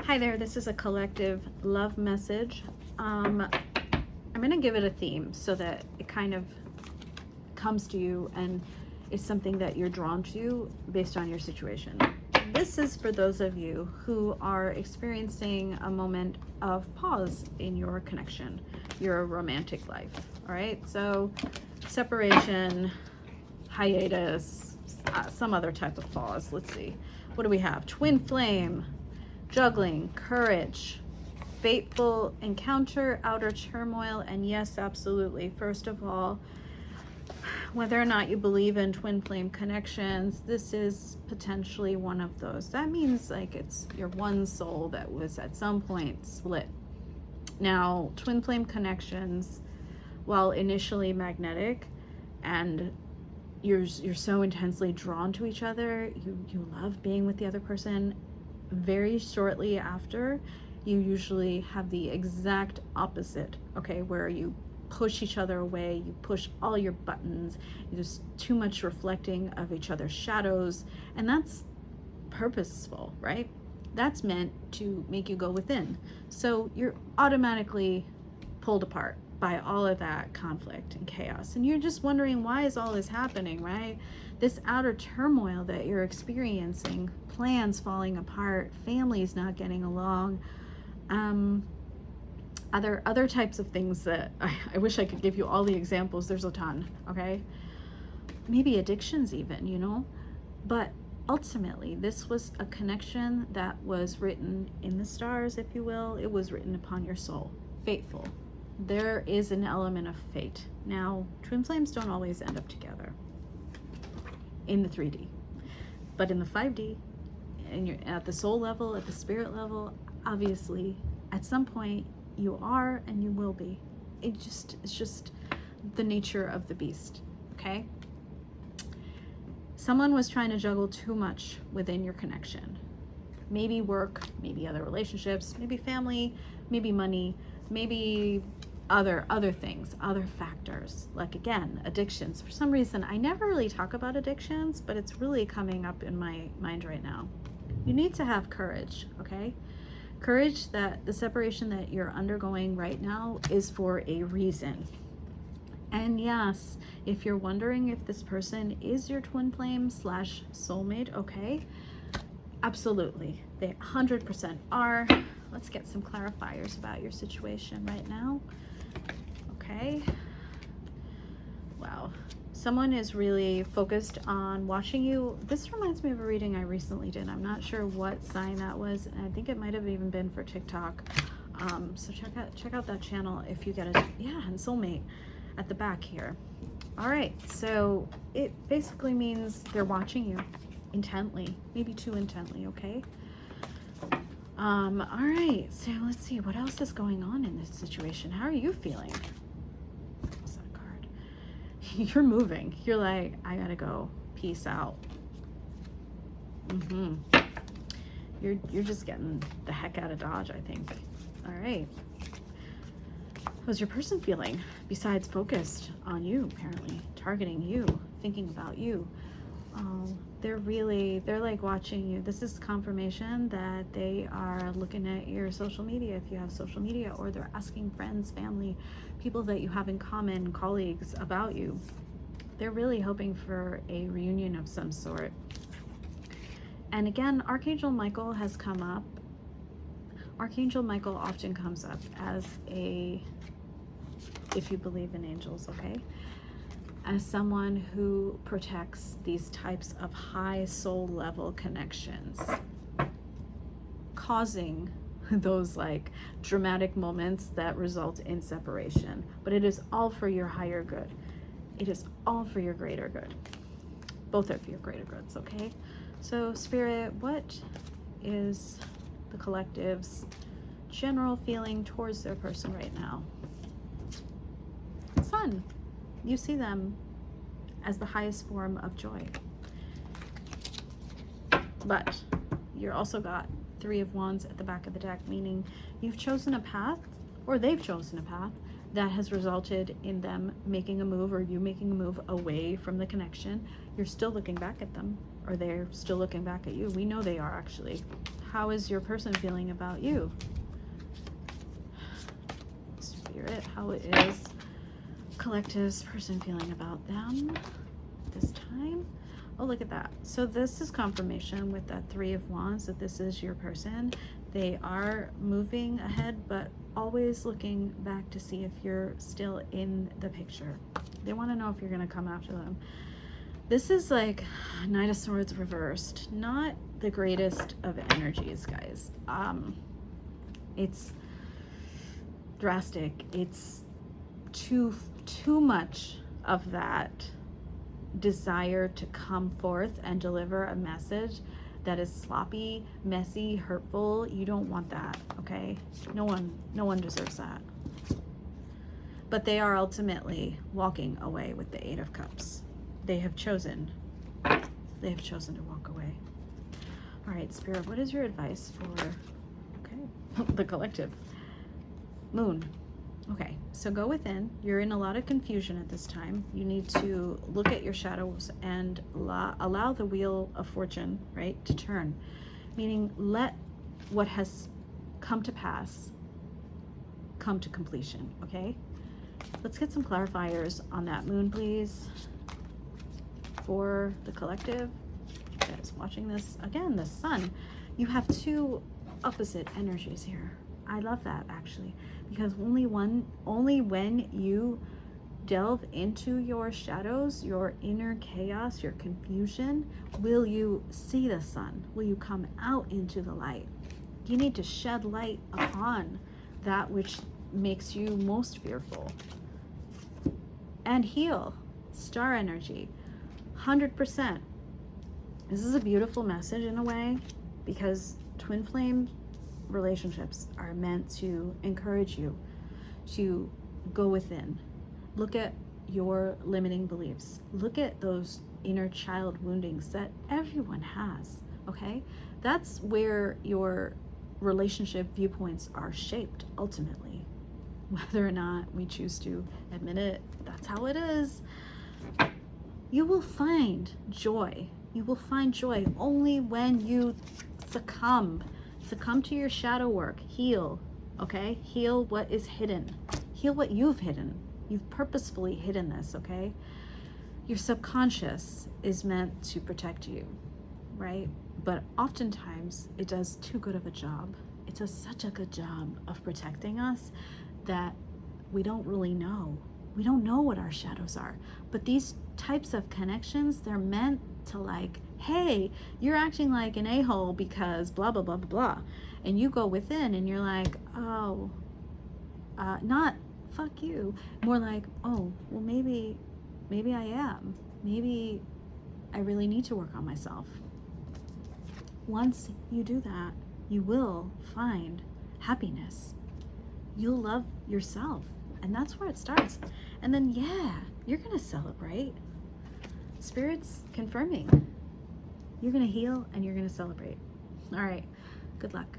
Hi there, this is a collective love message. I'm going to give it a theme so that it kind of comes to you and is something that you're drawn to based on your situation. This is for those of you who are experiencing a moment of pause in your connection, your romantic life. All right, so separation, hiatus, some other type of pause. Let's see. What do we have? Twin flame, juggling, courage, fateful encounter, outer turmoil, and yes, absolutely. First of all, whether or not you believe in twin flame connections, this is potentially one of those. That means like it's your one soul that was at some point split. Now, twin flame connections, while initially magnetic and you're so intensely drawn to each other, you love being with the other person, very shortly after, you usually have the exact opposite, okay, where you push each other away, you push all your buttons, there's too much reflecting of each other's shadows, and that's purposeful, right? That's meant to make you go within. So you're automatically pulled apart by all of that conflict and chaos, and you're just wondering, why is all this happening, right? This outer turmoil that you're experiencing, plans falling apart, families not getting along, other types of things that I wish I could give you all the examples. There's a ton, okay? Maybe addictions even, but ultimately this was a connection that was written in the stars, if you will. It was written upon your soul. Fateful. There is an element of fate. Now, twin flames don't always end up together in the 3D, but in the 5D, and you're at the soul level, at the spirit level, obviously at some point you are and you will be. It's just the nature of the beast, okay? Someone was trying to juggle too much within your connection. Maybe work, maybe other relationships, maybe family, maybe money, maybe other things, other factors, like again, addictions. For some reason, I never really talk about addictions, but it's really coming up in my mind right now. You need to have courage, okay? Courage that the separation that you're undergoing right now is for a reason. And yes, if you're wondering if this person is your twin flame / soulmate, okay, absolutely, they 100% are. Let's get some clarifiers about your situation right now. Okay. Wow. Someone is really focused on watching you. This reminds me of a reading I recently did. I'm not sure what sign that was, and I think it might have even been for TikTok. So check out that channel if you get it. Yeah, and soulmate at the back here. All right, so it basically means they're watching you intently, maybe too intently, okay? All right, so let's see, what else is going on in this situation? How are you feeling? What's that card? You're moving. You're like, I gotta go. Peace out. You're just getting the heck out of Dodge, I think. All right. How's your person feeling besides focused on you, apparently, targeting you, thinking about you? They're like watching you. This is confirmation that they are looking at your social media, if you have social media, or they're asking friends, family, people that you have in common, colleagues, about you. They're really hoping for a reunion of some sort. And again, Archangel Michael has come up. Archangel Michael often comes up as if you believe in angels, okay, as someone who protects these types of high soul level connections, causing those like dramatic moments that result in separation. But it is all for your higher good. It is all for your greater good. Both are for your greater goods, okay? So Spirit, what is the collective's general feeling towards their person right now? Sun. You see them as the highest form of joy. But you're also got 3 of Wands at the back of the deck, meaning you've chosen a path, or they've chosen a path, that has resulted in them making a move, or you making a move away from the connection. You're still looking back at them, or they're still looking back at you. We know they are actually how is your person feeling about you? Spirit, how is collective's person feeling about them this time? Oh, look at that. So this is confirmation with that Three of Wands that this is your person. They are moving ahead, but always looking back to see if you're still in the picture. They want to know if you're going to come after them. This is like Knight of Swords reversed. Not the greatest of energies, guys. It's drastic. It's too much of that desire to come forth and deliver a message that is sloppy, messy, hurtful. You don't want that, okay? No one deserves that. But they are ultimately walking away with the Eight of Cups. They have chosen to walk away. All right, Spirit, what is your advice for, okay, the collective? Moon. Okay, so go within. You're in a lot of confusion at this time. You need to look at your shadows and allow the wheel of fortune, right, to turn. Meaning let what has come to pass come to completion, okay? Let's get some clarifiers on that, Moon, please. For the collective that is watching this. Again, the Sun. You have two opposite energies here. I love that, actually, because only when you delve into your shadows, your inner chaos, your confusion, will you see the sun, will you come out into the light. You need to shed light upon that which makes you most fearful and heal. Star energy, 100%. This is a beautiful message in a way, because twin flame relationships are meant to encourage you to go within. Look at your limiting beliefs. Look at those inner child woundings that everyone has, okay? That's where your relationship viewpoints are shaped ultimately. Whether or not we choose to admit it, that's how it is. You will find joy. You will find joy only when you succumb to your shadow work. Heal, okay? Heal what is hidden. Heal what you've hidden. You've purposefully hidden this, okay? Your subconscious is meant to protect you, right? But oftentimes it does too good of a job. It does such a good job of protecting us that we don't really know. We don't know what our shadows are. But these types of connections, they're meant to, like, hey, you're acting like an a-hole because blah, blah, blah, blah, blah. And you go within and you're like, oh, not fuck you. More like, oh, well, maybe I am. Maybe I really need to work on myself. Once you do that, you will find happiness. You'll love yourself. And that's where it starts. And then, yeah, you're going to celebrate. Spirit's confirming. You're going to heal and you're going to celebrate. All right. Good luck.